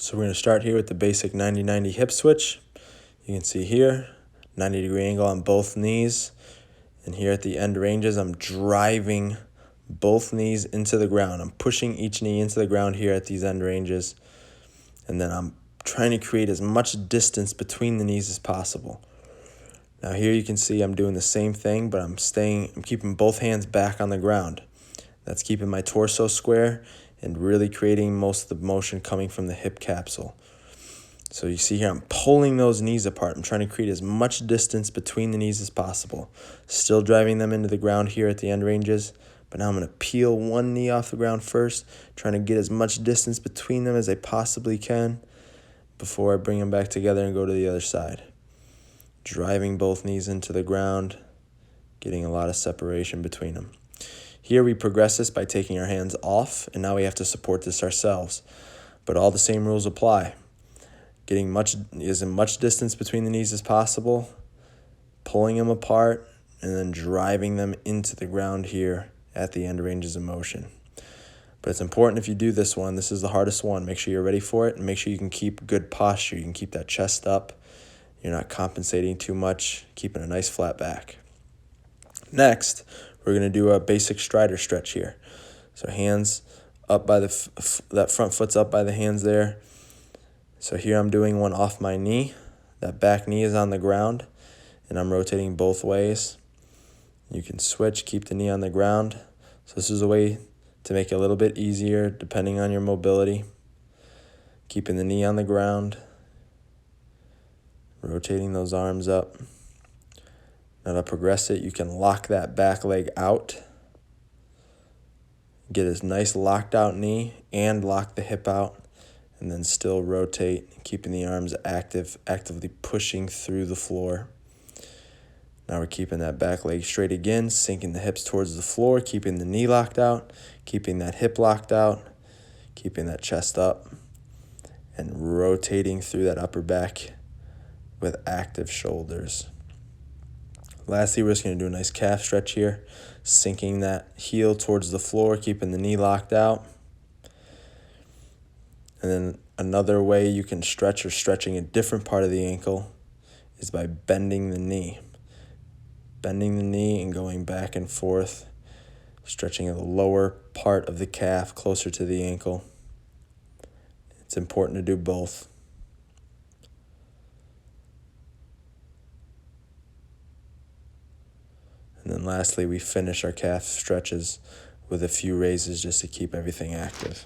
So we're going to start here with the basic 90-90 hip switch. You can see here, 90-degree angle on both knees. And here at the end ranges, I'm driving both knees into the ground. I'm pushing each knee into the ground here at these end ranges. And then I'm trying to create as much distance between the knees as possible. Now here you can see I'm doing the same thing, but I'm keeping both hands back on the ground. That's keeping my torso square and really creating most of the motion coming from the hip capsule. So you see here I'm pulling those knees apart. I'm trying to create as much distance between the knees as possible. Still driving them into the ground here at the end ranges, but now I'm going to peel one knee off the ground first, trying to get as much distance between them as I possibly can before I bring them back together and go to the other side. Driving both knees into the ground, getting a lot of separation between them. Here we progress this by taking our hands off, and now we have to support this ourselves. But all the same rules apply. Getting as much distance between the knees as possible, pulling them apart, and then driving them into the ground here at the end ranges of motion. But it's important if you do this one, this is the hardest one, make sure you're ready for it, and make sure you can keep good posture. You can keep that chest up. You're not compensating too much, keeping a nice flat back. Next, we're going to do a basic strider stretch here. So hands up by that front foot's up by the hands there. So here I'm doing one off my knee. That back knee is on the ground, and I'm rotating both ways. You can switch, keep the knee on the ground. So this is a way to make it a little bit easier depending on your mobility. Keeping the knee on the ground. Rotating those arms up. Now to progress it, you can lock that back leg out. Get a nice locked out knee and lock the hip out. And then still rotate, keeping the arms actively pushing through the floor. Now we're keeping that back leg straight again, sinking the hips towards the floor, keeping the knee locked out, keeping that hip locked out, keeping that chest up, and rotating through that upper back with active shoulders. Lastly, we're just going to do a nice calf stretch here, sinking that heel towards the floor, keeping the knee locked out. And then another way you can stretch or stretching a different part of the ankle is by bending the knee. Bending the knee and going back and forth, stretching the lower part of the calf closer to the ankle. It's important to do both. And then lastly, we finish our calf stretches with a few raises just to keep everything active.